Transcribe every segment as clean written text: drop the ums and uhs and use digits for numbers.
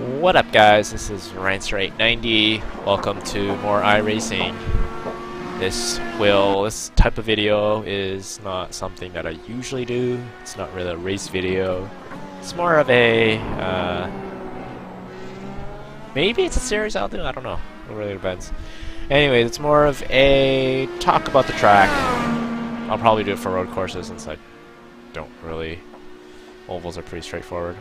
What up, guys? This is Rancer890. Welcome to more iRacing. This type of video is not something that I usually do. It's not really a race video. It's more of a maybe it's a series I'll do. I don't know. It really depends. Anyways, it's more of a talk about the track. I'll probably do it for road courses since I don't really. Ovals are pretty straightforward.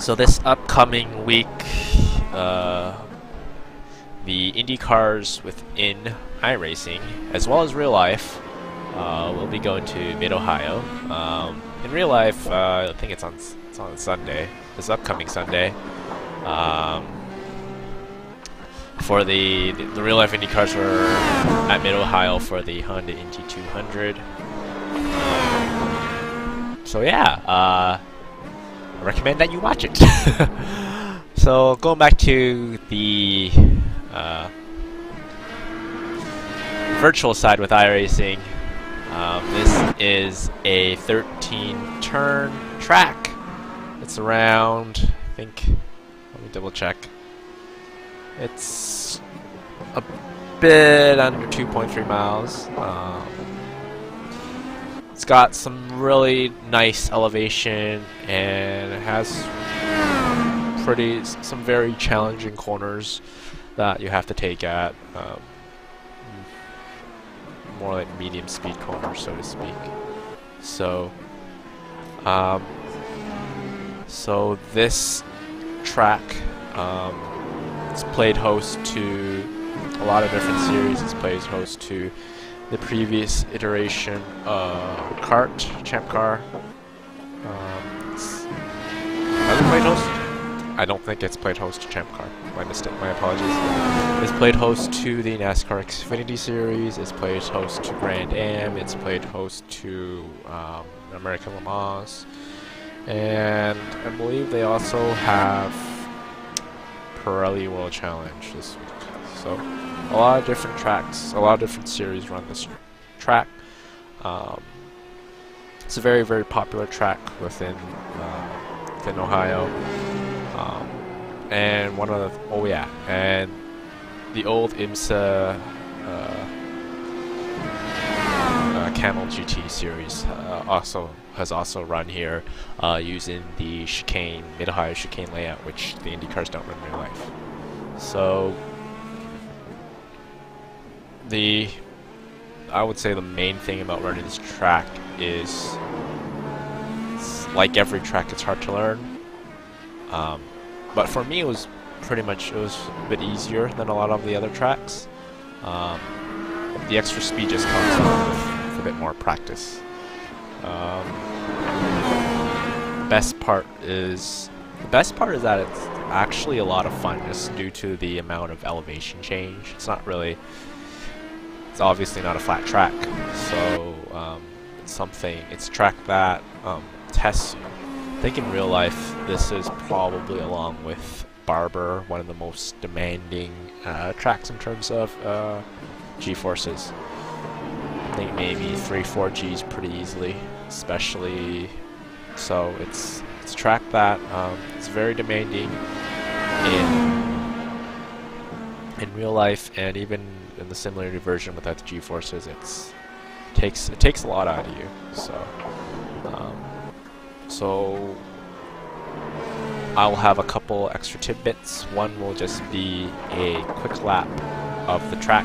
So this upcoming week, the IndyCars within iRacing, as well as real life, will be going to Mid-Ohio. In real life, I think it's on Sunday, this upcoming Sunday. For the real life IndyCars were at Mid-Ohio for the Honda Indy 200. So yeah, I recommend that you watch it. So going back to the virtual side with iRacing, this is a 13-turn track. It's around, I think, let me double check. It's a bit under 2.3 miles. It's got some really nice elevation and it has some very challenging corners that you have to take at, more like medium speed corners, so to speak. So this track it's played host to a lot of different series. It's played host to the previous iteration Champ Car. Has it played host? I don't think it's played host to Champ Car. My mistake. My apologies. It's played host to the NASCAR Xfinity Series. It's played host to Grand Am. It's played host to American Le Mans, and I believe they also have Pirelli World Challenge this week. So a lot of different tracks, a lot of different series run this track. It's a very, very popular track within Ohio. And one of the, and the old IMSA Camel GT series has also run here using the Mid-Ohio chicane layout, which the IndyCars don't run in real life. So I would say the main thing about running this track is, like every track, it's hard to learn. But for me, it was a bit easier than a lot of the other tracks. The extra speed just comes with a bit more practice. The best part is that it's actually a lot of fun just due to the amount of elevation change. It's obviously not a flat track, so it's a track that tests you. I think in real life, this is probably, along with Barber, one of the most demanding tracks in terms of G-forces. I think maybe 3-4 Gs pretty easily, especially. So it's a track that it's very demanding in real life, and even in the simulator version without the G-forces, it takes a lot out of you. So I'll have a couple extra tidbits. One will just be a quick lap of the track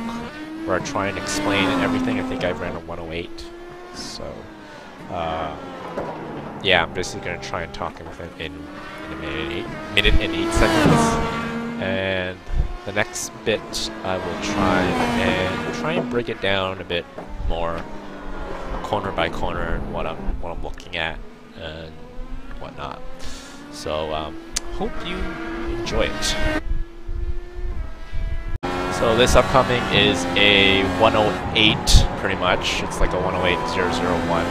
where I try and explain everything. I think I ran a 108. So yeah, I'm basically going to try and talk in a minute and 8 seconds. And the next bit I will try and break it down a bit more, corner by corner, and what I'm looking at and whatnot. So hope you enjoy it. So this upcoming is a 108, pretty much. It's like a 108.001.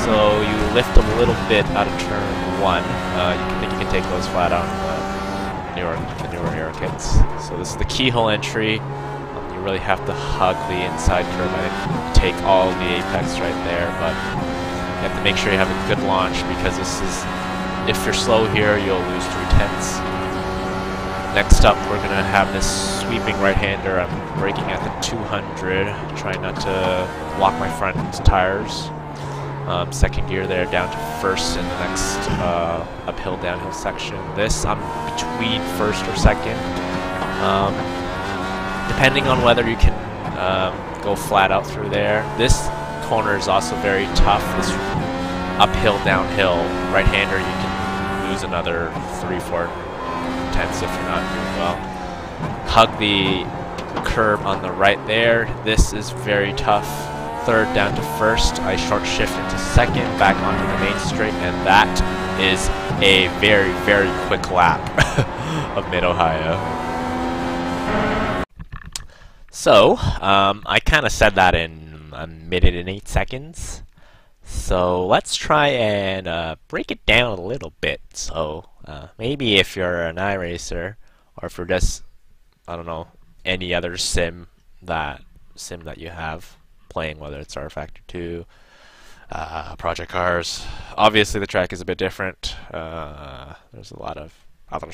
So you lift a little bit out of turn 1. You can take those flat out in the newer era kits. So this is the keyhole entry. You really have to hug the inside curve and take all the apex right there, but you have to make sure you have a good launch, because this is if you're slow here, you'll lose 3/10. Next up, we're going to have this sweeping right-hander. I'm braking at the 200, trying not to lock my front tires. Second gear there, down to first in the next uphill, downhill section. This, I'm between first or second. Depending on whether you can go flat out through there. This corner is also very tough. This uphill, downhill right-hander, you can lose another 3/4 tenths if you're not doing well. Hug the curb on the right there. This is very tough. Third down to first. I short shift into second, back onto the main straight, and that is a very, very quick lap of Mid-Ohio. So, I kind of said that in a minute and 8 seconds. So let's try and break it down a little bit. So maybe if you're an iRacer, or if you're just, I don't know, any other sim that you have playing, whether it's R Factor 2, Project Cars. Obviously the track is a bit different. There's a lot of other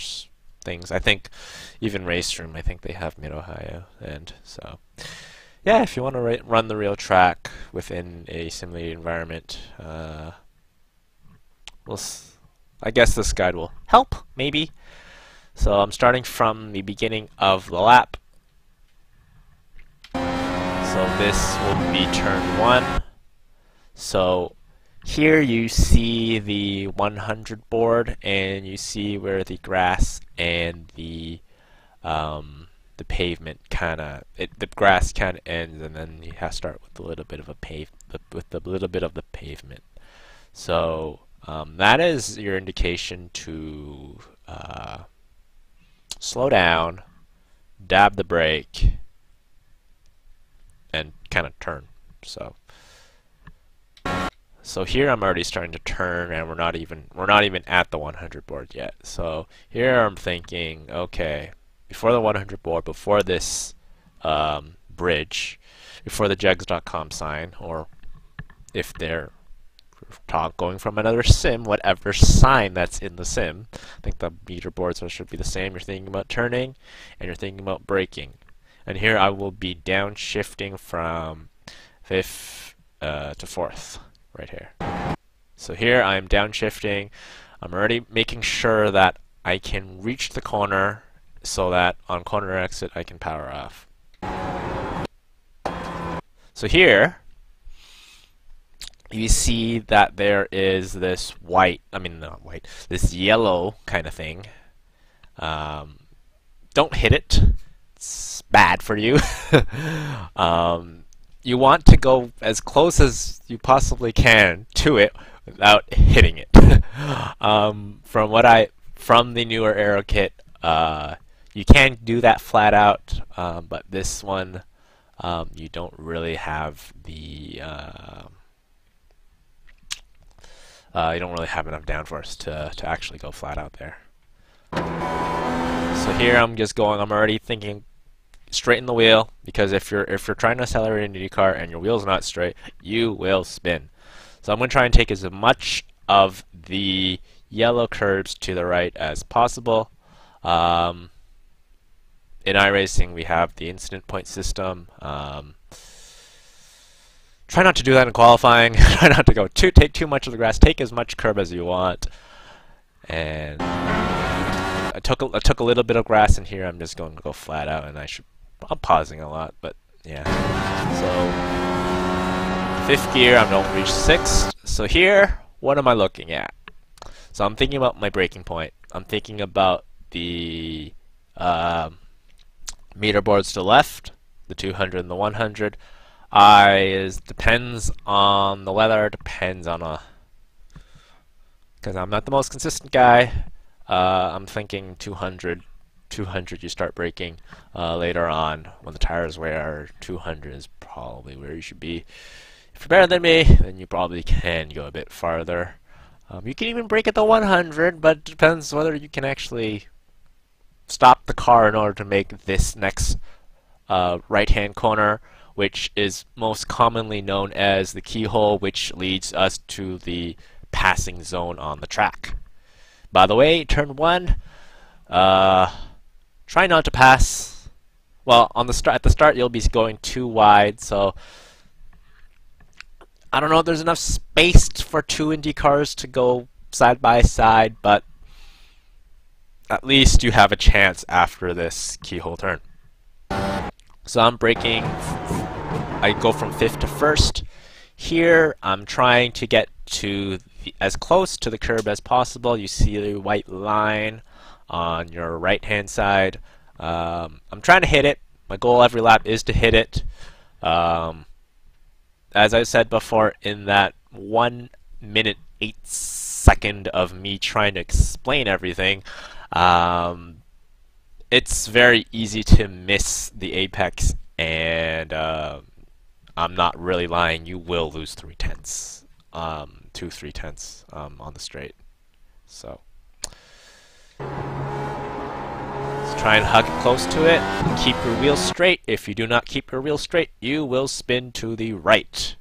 things. I think even Race Room, I think they have Mid-Ohio, and so yeah, if you want to run the real track within a simulated environment, I guess this guide will help, maybe. So I'm starting from the beginning of the lap. So this will be turn 1. So here you see the 100 board, and you see where the grass and the pavement the grass kind of ends, and then you have to start with a little bit of the pavement. So that is your indication to slow down, dab the brake, and kind of turn. So here I'm already starting to turn, and we're not even at the 100 board yet. So here I'm thinking, okay, before the 100 board, before this bridge, before the jegs.com sign, or if they're going from another sim, whatever sign that's in the sim, I think the meter boards should be the same. You're thinking about turning, and you're thinking about braking. And here I will be downshifting from 5th to 4th, right here. So here I'm downshifting. I'm already making sure that I can reach the corner, so that on corner exit I can power off. So here you see that there is this this yellow kind of thing. Don't hit it. It's bad for you. You want to go as close as you possibly can to it without hitting it. From the newer Aero kit, you can do that flat out, but this one you don't really have the you don't really have enough downforce to actually go flat out there. So here I'm already thinking straighten the wheel, because if you're trying to accelerate in IndyCar and your wheel's not straight, you will spin. So I'm going to try and take as much of the yellow curves to the right as possible. In iRacing we have the incident point system. Try not to do that in qualifying. Try not to take too much of the grass. Take as much curb as you want. And I took a little bit of grass in here. I'm just going to go flat out, and I'm pausing a lot, but yeah. So 5th gear, I'm going to reach 6th. So here, what am I looking at? So I'm thinking about my braking point. I'm thinking about the meter boards to the left, the 200 and the 100. Depends on the weather, depends on because I'm not the most consistent guy. I'm thinking 200 you start braking. Later on, when the tires wear, 200 is probably where you should be. If you're better than me, then you probably can go a bit farther. You can even brake at the 100, but it depends whether you can actually stop the car in order to make this next right-hand corner, which is most commonly known as the keyhole, which leads us to the passing zone on the track. By the way, turn 1, try not to pass. Well, at the start you'll be going too wide, so I don't know if there's enough space for 2 Indy cars to go side by side, but at least you have a chance after this keyhole turn. So I'm braking. I go from 5th to 1st. Here, I'm trying to get to as close to the curb as possible. You see the white line on your right-hand side. I'm trying to hit it. My goal every lap is to hit it. As I said before, in that 1 minute 8 second of me trying to explain everything, it's very easy to miss the apex, and I'm not really lying, you will lose 3/10, 2 3/10 on the straight. So let's try and hug close to it. Keep your wheels straight. If you do not keep your wheels straight, you will spin to the right.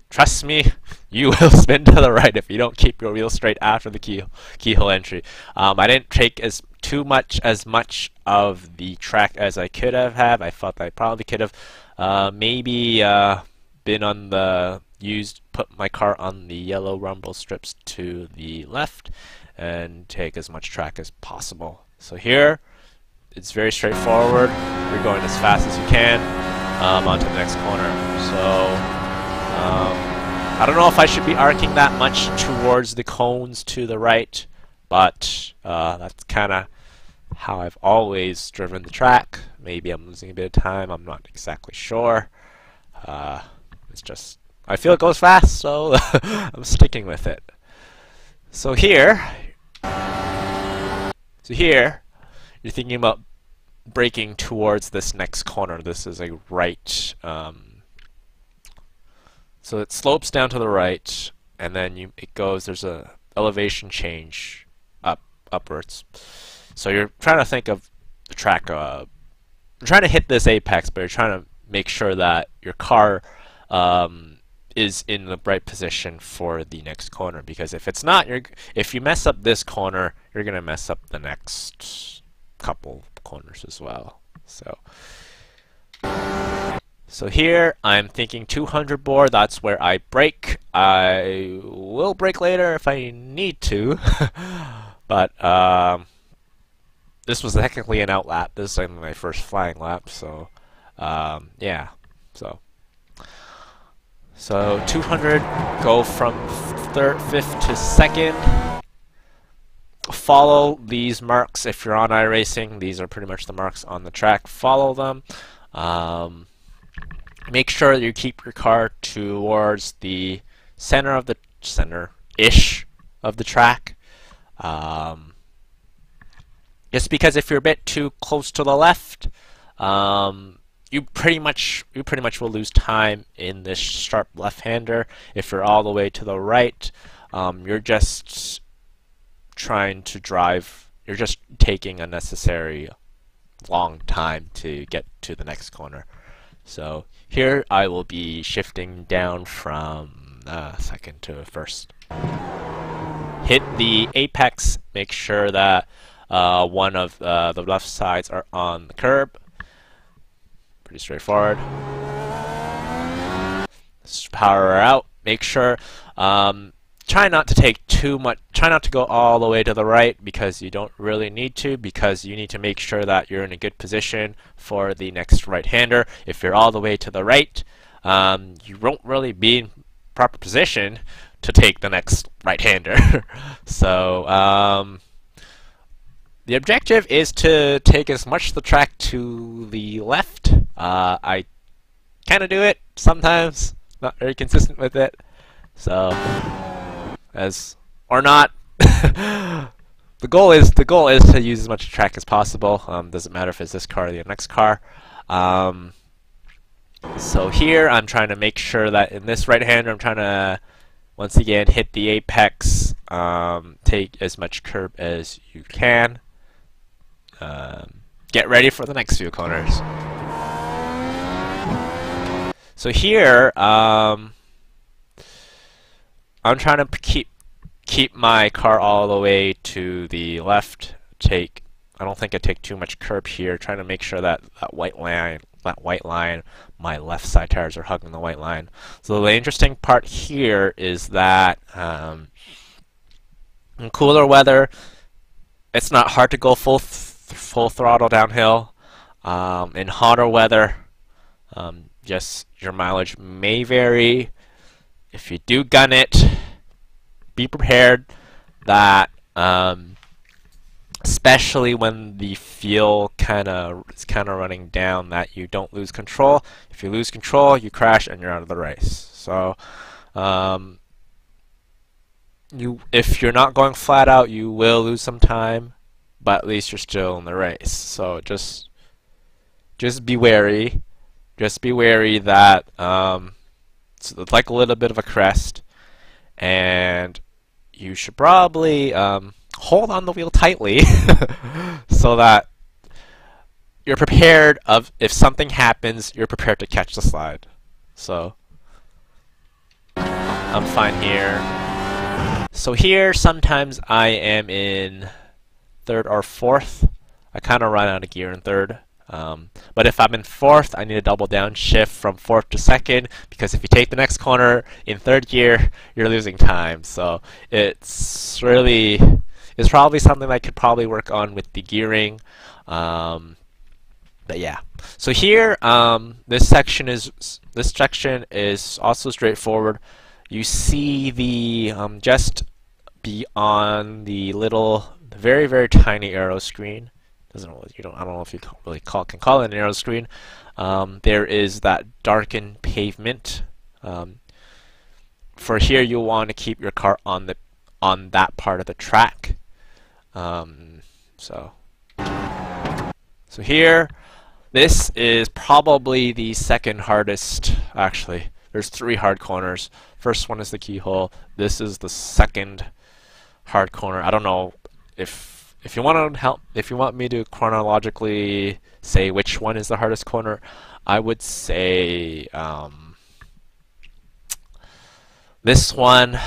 Trust me, you will spin to the right if you don't keep your wheels straight after the keyhole entry. I didn't take as much of the track as I could have. I thought I probably could have maybe been on the put my car on the yellow rumble strips to the left and take as much track as possible. So here, it's very straightforward. You're going as fast as you can onto the next corner. So I don't know if I should be arcing that much towards the cones to the right, but that's kind of how I've always driven the track. Maybe I'm losing a bit of time. I'm not exactly sure. It's just, I feel it goes fast, so I'm sticking with it. So here, you're thinking about braking towards this next corner. This is a right. So it slopes down to the right, and then there's a elevation change upwards. So you're trying to think of the track. You're trying to hit this apex, but you're trying to make sure that your car is in the right position for the next corner. Because if it's not, if you mess up this corner, you're gonna mess up the next couple corners as well. So here, I'm thinking 200 bore, that's where I brake. I will brake later if I need to, but this was technically an out lap. This is my first flying lap, so yeah. So 200, go from 5th to 2nd. Follow these marks if you're on iRacing. These are pretty much the marks on the track. Follow them. Make sure that you keep your car towards the center-ish of the track. Just because if you're a bit too close to the left, you pretty much will lose time in this sharp left-hander. If you're all the way to the right, you're just trying to drive. You're just taking a necessary long time to get to the next corner. So here I will be shifting down from 2nd to 1st. Hit the apex, make sure that one of the left sides are on the curb. Pretty straightforward. Let's power out. Make sure, try not to take too much, try not to go all the way to the right because you don't really need to, because you need to make sure that you're in a good position for the next right-hander. If you're all the way to the right, you won't really be in proper position to take the next right-hander. So the objective is to take as much of the track to the left. I kind of do it sometimes, not very consistent with it. So or not. The goal is to use as much track as possible. Doesn't matter if it's this car or the next car. So here I'm trying to make sure that in this right-hander I'm trying to once again hit the apex, take as much curb as you can. Get ready for the next few corners. So here I'm trying to keep keep my car all the way to the left. I don't think I take too much curb here, trying to make sure that that white line, my left side tires are hugging the white line. So the interesting part here is that in cooler weather, it's not hard to go full throttle downhill. In hotter weather, just your mileage may vary. If you do gun it, be prepared that especially when the fuel is kind of running down, that you don't lose control. If you lose control, you crash and you're out of the race. So if you're not going flat out, you will lose some time, but at least you're still in the race. So just be wary. Just be wary that it's like a little bit of a crest, and you should probably hold on the wheel tightly so that you're prepared if something happens, you're prepared to catch the slide. So I'm fine here. So here, sometimes I am in third or fourth. I kind of run out of gear in third. But if I'm in fourth, I need to double downshift from fourth to second, because if you take the next corner in third gear, you're losing time. So it's probably something I could probably work on with the gearing. But yeah. So here, this section is also straightforward. You see the just beyond the very, very tiny arrow screen. I don't know if you really can call it an arrow screen. There is that darkened pavement. For here, you want to keep your car on that part of the track. So here, this is probably the second hardest. Actually, there's 3 hard corners. First one is the keyhole. This is the second hard corner. I don't know if you want me to chronologically say which one is the hardest corner, I would say this one,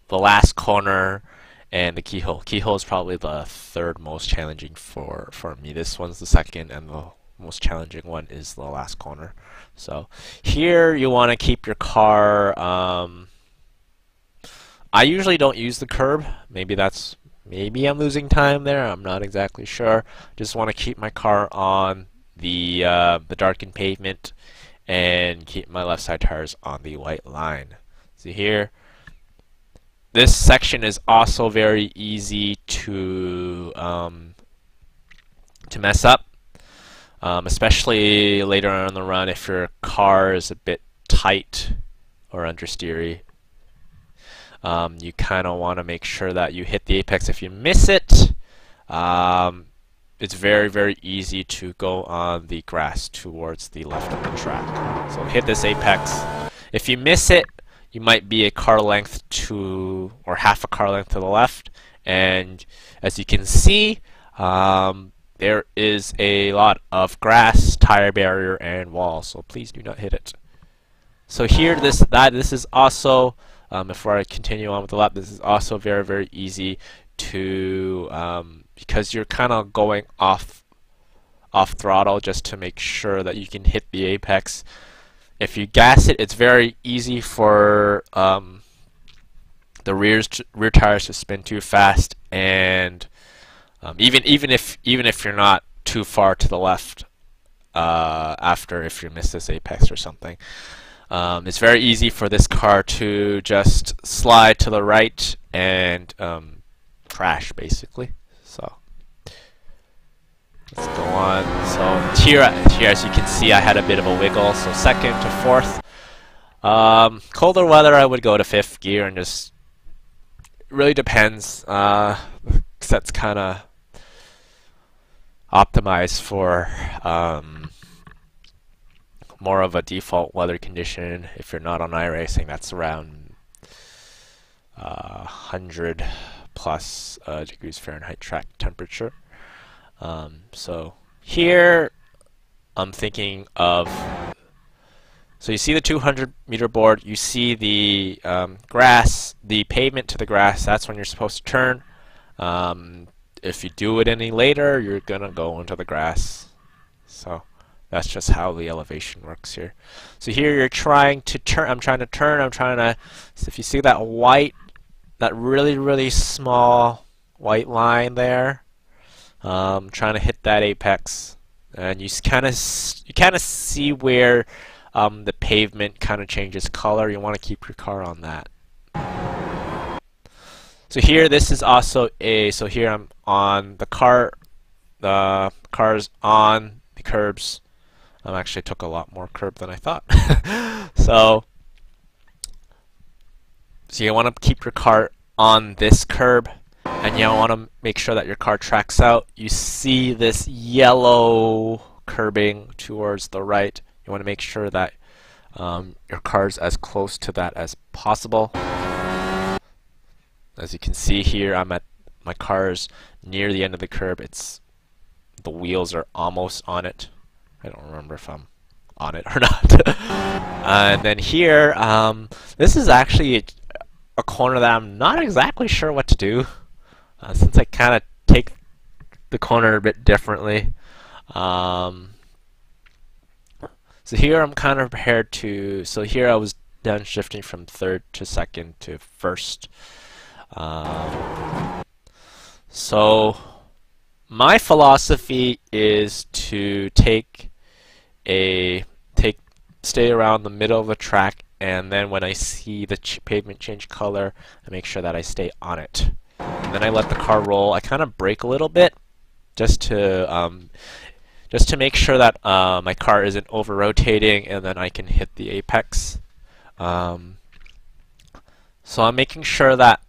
the last corner, and the keyhole. Keyhole is probably the third most challenging for me. This one's the second, and the most challenging one is the last corner. So here you want to keep your car. I usually don't use the curb. Maybe I'm losing time there. I'm not exactly sure. Just want to keep my car on the darkened pavement and keep my left side tires on the white line. See here. This section is also very easy to mess up, especially later on in the run if your car is a bit tight or understeery. You kind of want to make sure that you hit the apex. If you miss it, it's very, very easy to go on the grass towards the left of the track. So hit this apex. If you miss it, you might be a car length or half a car length to the left, and as you can see, there is a lot of grass, tire barrier, and wall. So please do not hit it. So here, this is also, before I continue on with the lap, this is also very, very easy to because you're kind of going off throttle just to make sure that you can hit the apex. If you gas it, it's very easy for the rear tires to spin too fast, and even if you're not too far to the left if you miss this apex or something, it's very easy for this car to just slide to the right and crash, basically. So let's go on. So here, as you can see, I had a bit of a wiggle. So second to fourth. Colder weather, I would go to fifth gear and just. It really depends. That's kind of optimized for more of a default weather condition. If you're not on iRacing, that's around 100 plus degrees Fahrenheit track temperature. So here I'm thinking of So you see the 200-meter board, you see the grass, the pavement to the grass, that's when you're supposed to turn. If you do it any later, you're going to go into the grass. So that's just how the elevation works here. So here you're trying to turn, I'm trying to, so if you see that white, that really small white line there, trying to hit that apex. And you kind of see where the pavement kind of changes color. You want to keep your car on that. So here, this is also so here I'm on the car. The car's on the curbs. Actually took a lot more curb than I thought. So you want to keep your car on this curb, and you want to make sure that your car tracks out. You see this yellow curbing towards the right. You want to make sure that your car's as close to that as possible. As you can see here, I'm at my car's near the end of the curb. The wheels are almost on it. I don't remember if I'm on it or not. And then here, this is actually a corner that I'm not exactly sure what to do, since I kind of take the corner a bit differently. So here I'm kind of prepared to, so here I was downshifting from third to second to first. So my philosophy is to stay around the middle of the track, and then when I see the pavement change color, I make sure that I stay on it. And then I let the car roll. I kind of brake a little bit just to make sure that my car isn't over rotating, and then I can hit the apex. So I'm making sure that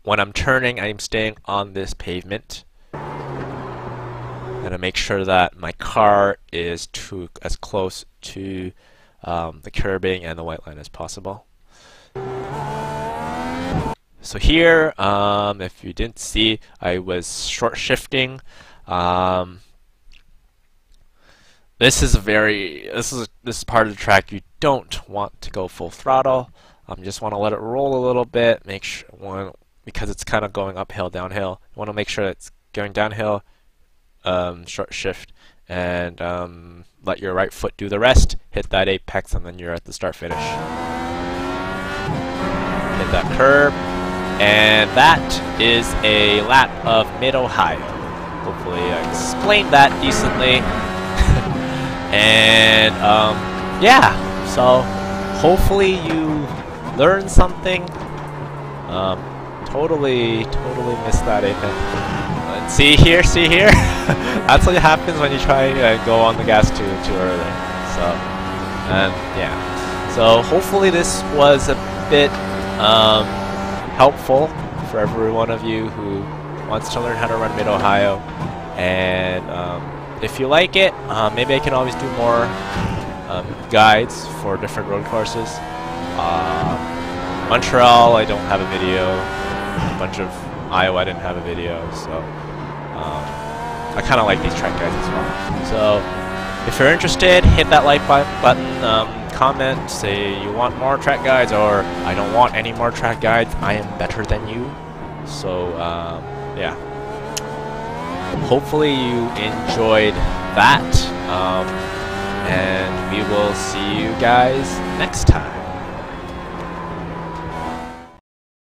when I'm turning, I'm staying on this pavement. And I make sure that my car is as close to the curbing and the white line as possible. So here, if you didn't see, I was short shifting. This is part of the track you don't want to go full throttle. You just want to let it roll a little bit. Because it's kind of going uphill, downhill. You want to make sure it's going downhill. Short shift, and let your right foot do the rest. Hit that apex, and then you're at the start finish. Hit that curb, and that is a lap of Mid-Ohio. Hopefully I explained that decently. And yeah, so hopefully you learned something. Totally missed that apex. See here. That's what happens when you try to go on the gas too early. So, and yeah. So hopefully this was a bit helpful for every one of you who wants to learn how to run Mid-Ohio. And if you like it, maybe I can always do more guides for different road courses. Montreal, I don't have a video. A bunch of Iowa, I didn't have a video, so I kind of like these track guides as well. So if you're interested, hit that like button, comment, say you want more track guides, or I don't want any more track guides, I am better than you. So yeah, hopefully you enjoyed that, and we will see you guys next time.